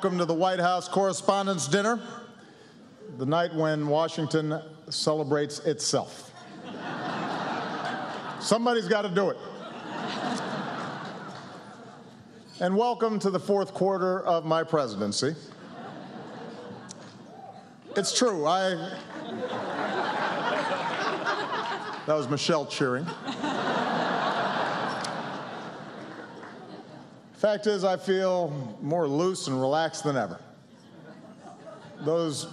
welcome to the White House Correspondents' Dinner, the night when Washington celebrates itself. Somebody's got to do it. And welcome to the fourth quarter of my presidency. It's true, that was Michelle cheering. Fact is, I feel more loose and relaxed than ever. Those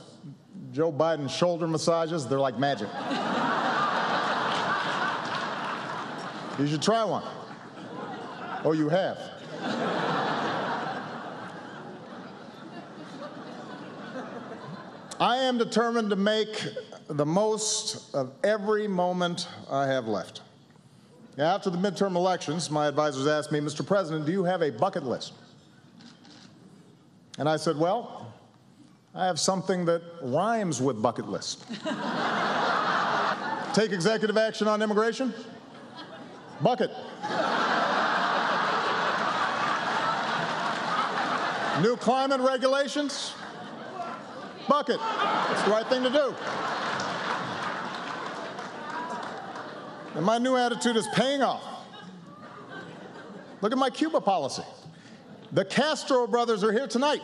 Joe Biden shoulder massages, they're like magic. You should try one. Oh, you have? I am determined to make the most of every moment I have left. After the midterm elections, my advisors asked me, Mr. President, do you have a bucket list? And I said, well, I have something that rhymes with bucket list. Take executive action on immigration? Bucket. New climate regulations? Bucket. It's the right thing to do. And my new attitude is paying off. Look at my Cuba policy. The Castro brothers are here tonight.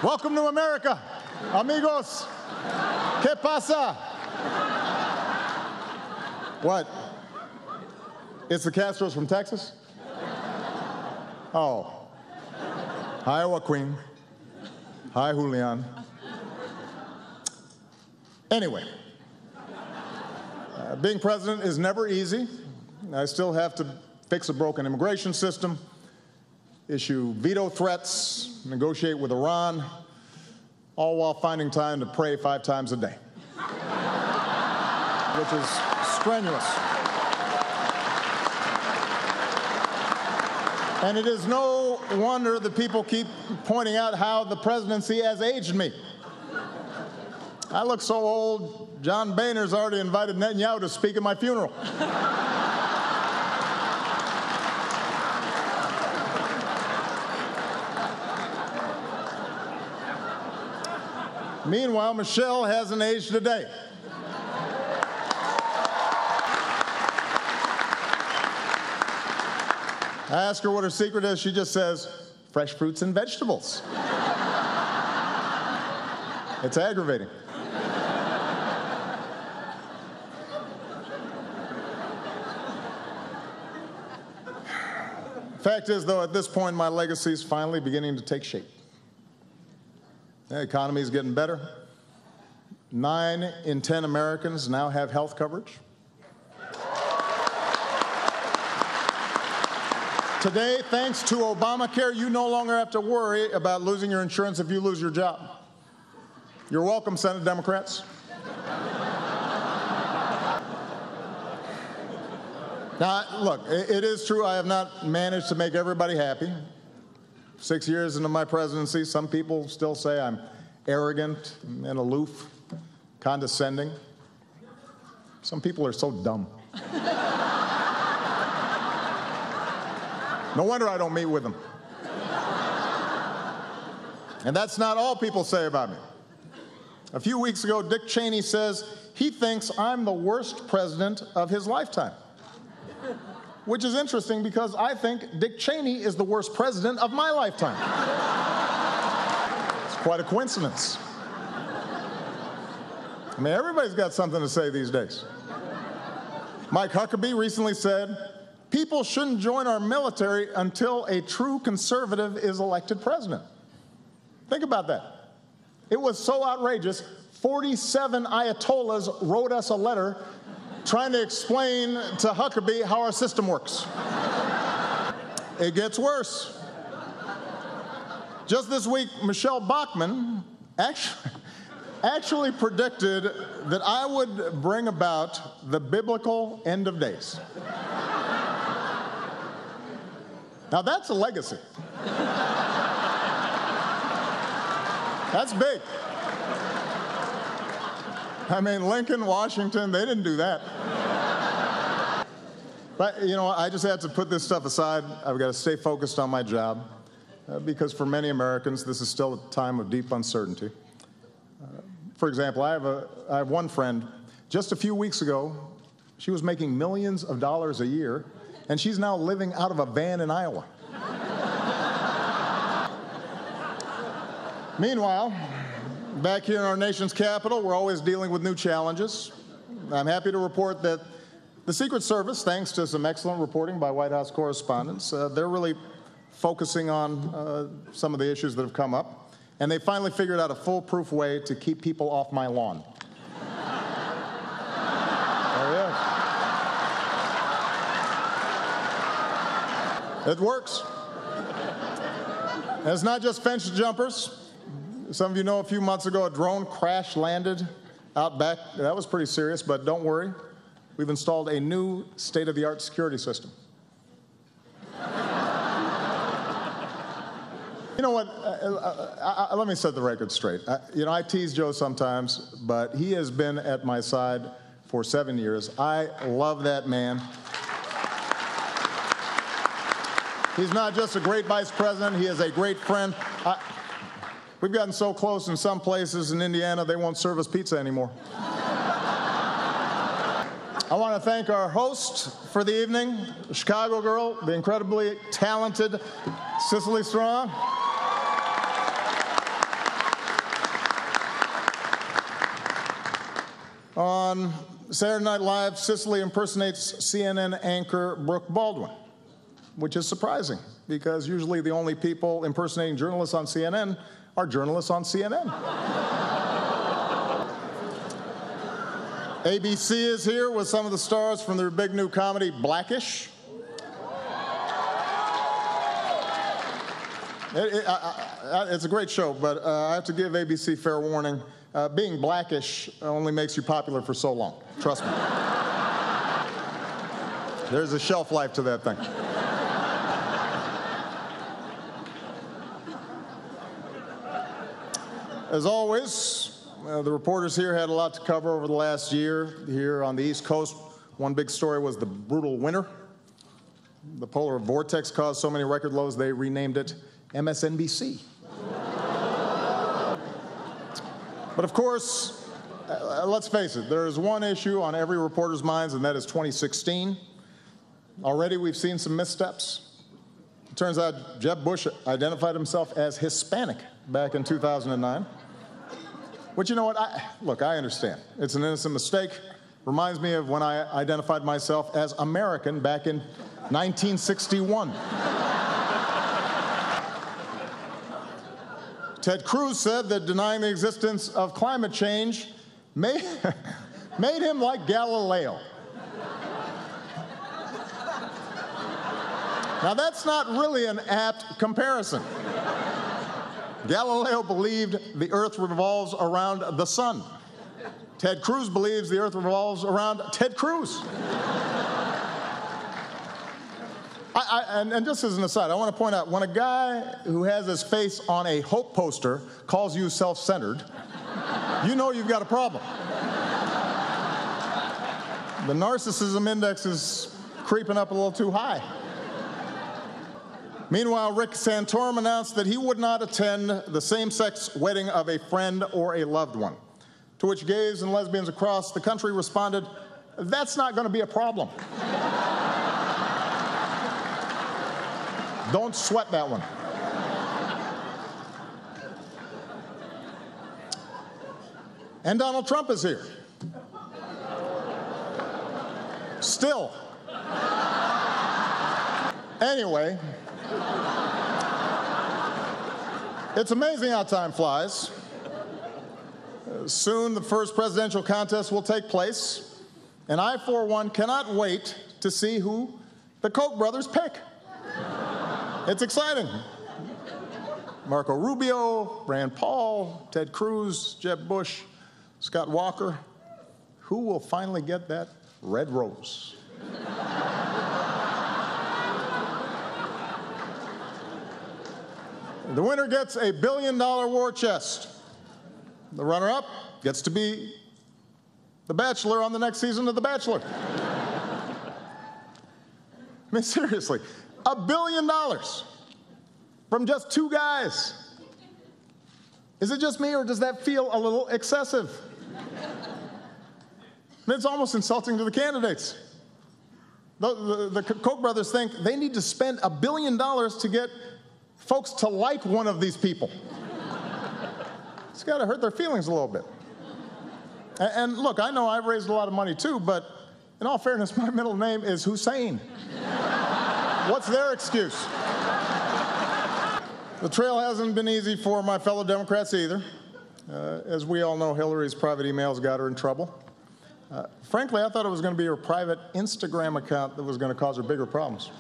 Welcome to America, amigos. ¿Qué pasa? What? It's the Castros from Texas? Oh. Hi, Joaquin. Hi, Julian. Anyway. Being president is never easy. I still have to fix a broken immigration system, issue veto threats, negotiate with Iran, all while finding time to pray 5 times a day, which is strenuous. And it is no wonder that people keep pointing out how the presidency has aged me. I look so old, John Boehner's already invited Netanyahu to speak at my funeral. Meanwhile, Michelle hasn't aged a day. I ask her what her secret is. She just says, fresh fruits and vegetables. It's aggravating. Fact is, though, at this point, my legacy is finally beginning to take shape. The economy is getting better. 9 in 10 Americans now have health coverage. Today, thanks to Obamacare, you no longer have to worry about losing your insurance if you lose your job. You're welcome, Senate Democrats. Now, look, it is true I have not managed to make everybody happy. 6 years into my presidency, some people still say I'm arrogant and aloof, condescending. Some people are so dumb. No wonder I don't meet with them. And that's not all people say about me. A few weeks ago, Dick Cheney says he thinks I'm the worst president of his lifetime. Which is interesting because I think Dick Cheney is the worst president of my lifetime. It's quite a coincidence. I mean, everybody's got something to say these days. Mike Huckabee recently said, people shouldn't join our military until a true conservative is elected president. Think about that. It was so outrageous, 47 Ayatollahs wrote us a letter trying to explain to Huckabee how our system works. It gets worse. Just this week, Michelle Bachmann actually predicted that I would bring about the biblical end of days. Now that's a legacy. That's big. I mean, Lincoln, Washington, they didn't do that. But, you know, I just had to put this stuff aside. I've got to stay focused on my job. because for many Americans, this is still a time of deep uncertainty. For example, I have one friend, just a few weeks ago, she was making millions of dollars a year, and she's now living out of a van in Iowa. Meanwhile, back here in our nation's capital, we're always dealing with new challenges. I'm happy to report that the Secret Service, thanks to some excellent reporting by White House correspondents, they're really focusing on some of the issues that have come up, and they finally figured out a foolproof way to keep people off my lawn. There he is. It works. And it's not just fence jumpers. Some of you know a few months ago a drone crash landed out back. That was pretty serious, but don't worry. We've installed a new state-of-the-art security system. You know what? Let me set the record straight. I tease Joe sometimes, but he has been at my side for 7 years. I love that man. He's not just a great vice president, he is a great friend. We've gotten so close in some places in Indiana, they won't serve us pizza anymore. I want to thank our host for the evening, the Chicago girl, the incredibly talented Cicely Strong. On Saturday Night Live, Cicely impersonates CNN anchor Brooke Baldwin, which is surprising because usually the only people impersonating journalists on CNN are journalists on CNN. ABC is here with some of the stars from their big new comedy, Blackish. It's a great show, but I have to give ABC fair warning. Being Blackish only makes you popular for so long. Trust me. There's a shelf life to that thing. As always, the reporters here had a lot to cover over the last year. Here on the East Coast, one big story was the brutal winter. The polar vortex caused so many record lows, they renamed it MSNBC. But of course, let's face it, there is one issue on every reporter's minds, and that is 2016. Already we've seen some missteps. It turns out Jeb Bush identified himself as Hispanic back in 2009. Which, you know what, look, I understand. It's an innocent mistake. Reminds me of when I identified myself as American back in 1961. Ted Cruz said that denying the existence of climate change made him like Galileo. Now, that's not really an apt comparison. Galileo believed the Earth revolves around the sun. Ted Cruz believes the Earth revolves around Ted Cruz. And just as an aside, I want to point out, when a guy who has his face on a hope poster calls you self-centered, you know you've got a problem. The narcissism index is creeping up a little too high. Meanwhile, Rick Santorum announced that he would not attend the same-sex wedding of a friend or a loved one, to which gays and lesbians across the country responded, "That's not going to be a problem." Don't sweat that one. And Donald Trump is here. Still. Anyway, it's amazing how time flies. Soon the first presidential contest will take place, and I, for one, cannot wait to see who the Koch brothers pick. It's exciting. Marco Rubio, Rand Paul, Ted Cruz, Jeb Bush, Scott Walker. Who will finally get that red rose? The winner gets a $1 billion war chest. The runner-up gets to be the Bachelor on the next season of The Bachelor. I mean, seriously, $1 billion. from just 2 guys. Is it just me, or does that feel a little excessive? It's almost insulting to the candidates. The Koch brothers think they need to spend $1 billion to get folks to like one of these people. It's got to hurt their feelings a little bit. And look, I know I've raised a lot of money too, but in all fairness, my middle name is Hussein. What's their excuse? The trail hasn't been easy for my fellow Democrats either. As we all know, Hillary's private emails got her in trouble. Frankly, I thought it was going to be her private Instagram account that was going to cause her bigger problems.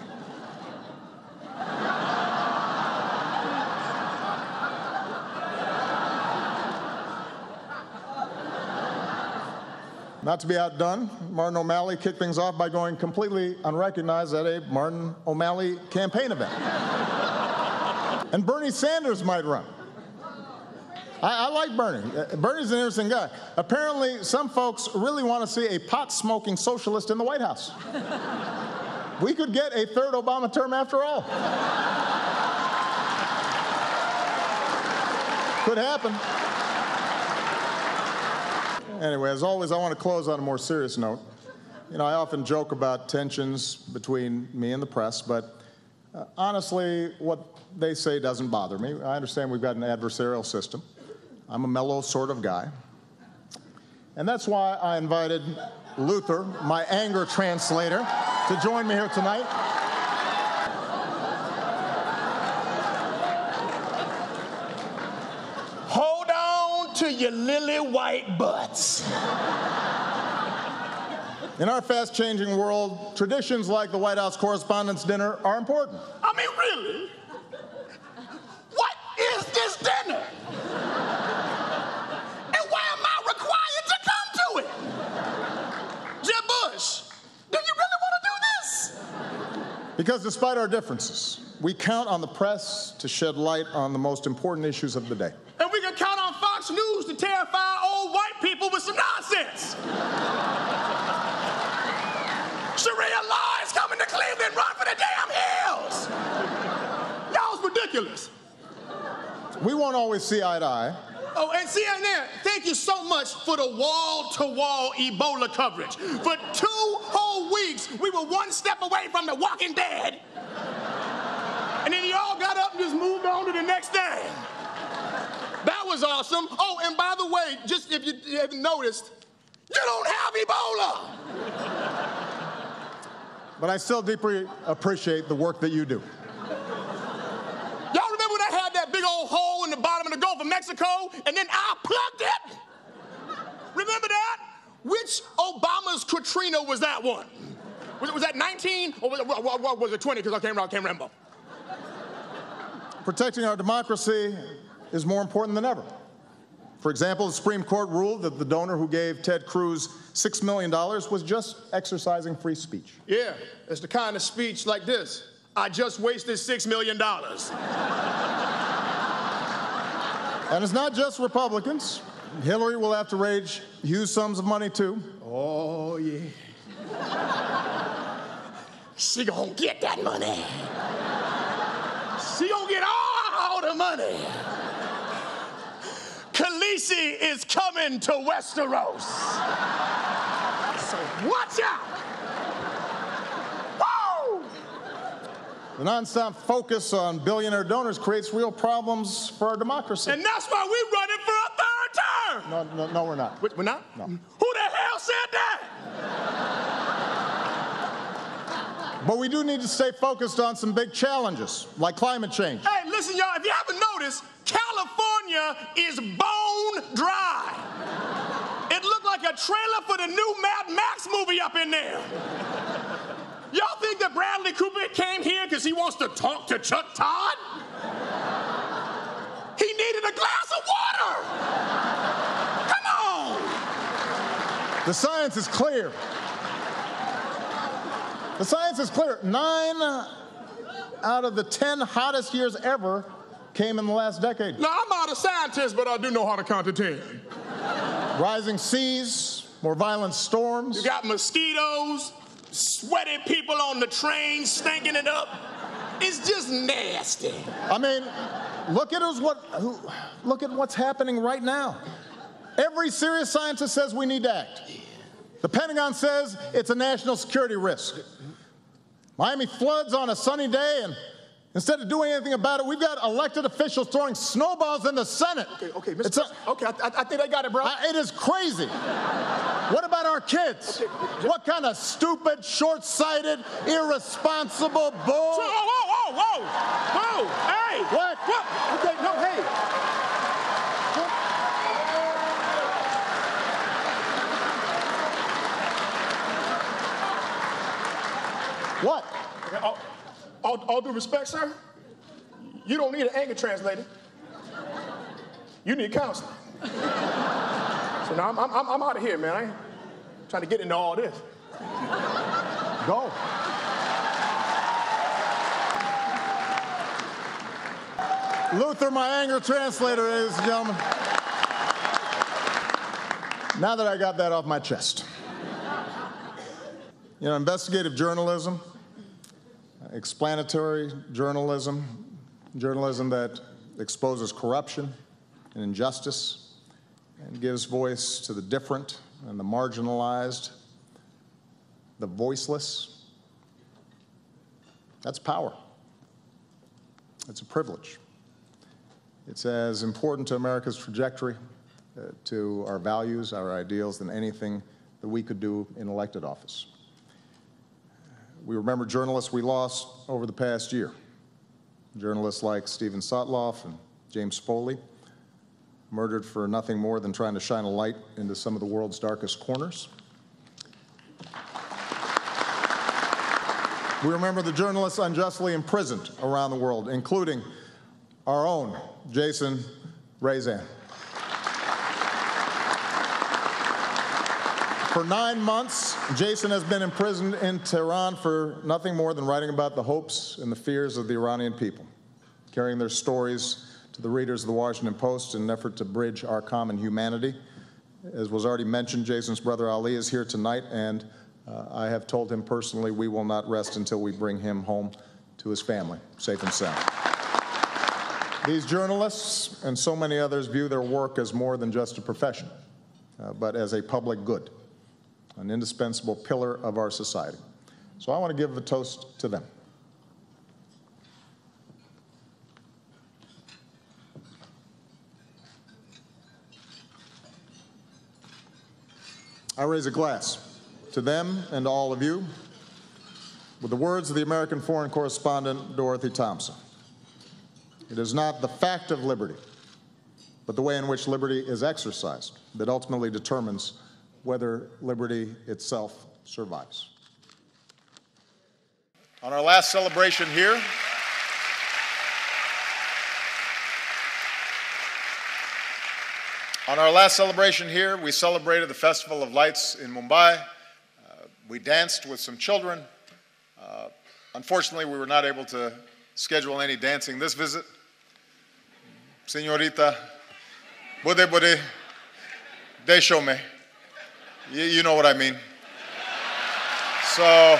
Not to be outdone, Martin O'Malley kicked things off by going completely unrecognized at a Martin O'Malley campaign event. And Bernie Sanders might run. I like Bernie. Bernie's an interesting guy. Apparently, some folks really want to see a pot-smoking socialist in the White House. We could get a 3rd Obama term after all. Could happen. Anyway, as always, I want to close on a more serious note. You know, I often joke about tensions between me and the press, but honestly, what they say doesn't bother me. I understand we've got an adversarial system. I'm a mellow sort of guy. And that's why I invited Luther, my anger translator, to join me here tonight. Hold on to your lily white butts. In our fast-changing world, traditions like the White House Correspondents' Dinner are important. I mean, really? What is this dinner? And why am I required to come to it? Jeb Bush, do you really want to do this? Because despite our differences, we count on the press to shed light on the most important issues of the day. And we can count on Fox News to terrify old white people with some nonsense. Sharia law is coming to Cleveland. Run for the damn hills. Y'all's ridiculous. We won't always see eye to eye. Oh, and CNN, thank you so much for the wall-to-wall Ebola coverage. For 2 whole weeks, we were one step away from the Walking Dead. And then y'all got up and just moved on to the next thing. That was awesome. Oh, and by the way, just if you haven't noticed, you don't have Ebola. But I still deeply appreciate the work that you do. Y'all remember when I had that big old hole in the bottom of the Gulf of Mexico, and then I plugged it? Remember that? Which Obama's Katrina was that one? Was that 19, or was it 20, because I can't remember. Protecting our democracy is more important than ever. For example, the Supreme Court ruled that the donor who gave Ted Cruz $6 million was just exercising free speech. Yeah, it's the kind of speech like this. I just wasted $6 million. And it's not just Republicans. Hillary will have to raise huge sums of money too. Oh, yeah. She gonna get that money. She gonna get all the money. Khaleesi is coming to Westeros. So watch out. Woo! The nonstop focus on billionaire donors creates real problems for our democracy. And that's why we're running for a 3rd term. No, we're not. We're not? No. Who the hell said that? But we do need to stay focused on some big challenges, like climate change. Hey, listen, y'all, if you haven't noticed, California is bone dry. It looked like a trailer for the new Mad Max movie up in there. Y'all think that Bradley Cooper came here because he wants to talk to Chuck Todd? He needed a glass of water. Come on. The science is clear. The science is clear. 9 out of the 10 hottest years ever came in the last decade. Now, I'm not a scientist, but I do know how to count to 10. Rising seas, more violent storms. You got mosquitoes, sweaty people on the train stinking it up, It's just nasty. I mean, look at what's happening right now. Every serious scientist says we need to act. The Pentagon says it's a national security risk. Miami floods on a sunny day, and instead of doing anything about it, we've got elected officials throwing snowballs in the Senate. Okay, I think I got it, bro. It is crazy. What about our kids? What kind of stupid, short-sighted, irresponsible bull? Whoa, hey! What? Okay, no, hey. What? All due respect, sir, you don't need an anger translator. You need counseling. So now I'm out of here, man. I ain't trying to get into all this. Go. Luther, my anger translator, ladies and gentlemen. Now that I got that off my chest. You know, investigative journalism, explanatory journalism, journalism that exposes corruption and injustice and gives voice to the different and the marginalized, the voiceless. That's power. It's a privilege. It's as important to America's trajectory, to our values, our ideals, than anything that we could do in elected office. We remember journalists we lost over the past year. Journalists like Stephen Sotloff and James Foley, murdered for nothing more than trying to shine a light into some of the world's darkest corners. We remember the journalists unjustly imprisoned around the world, including our own Jason Rezan. For 9 months, Jason has been imprisoned in Tehran for nothing more than writing about the hopes and the fears of the Iranian people, carrying their stories to the readers of the Washington Post in an effort to bridge our common humanity. As was already mentioned, Jason's brother Ali is here tonight, and I have told him personally we will not rest until we bring him home to his family, safe and sound. These journalists and so many others view their work as more than just a profession, but as a public good, an indispensable pillar of our society. So I want to give a toast to them. I raise a glass to them and to all of you with the words of the American foreign correspondent Dorothy Thompson. It is not the fact of liberty, but the way in which liberty is exercised that ultimately determines whether liberty itself survives. On our last celebration here, we celebrated the Festival of Lights in Mumbai. We danced with some children. Unfortunately, we were not able to schedule any dancing this visit. Señorita, bude, de show me. You know what I mean. So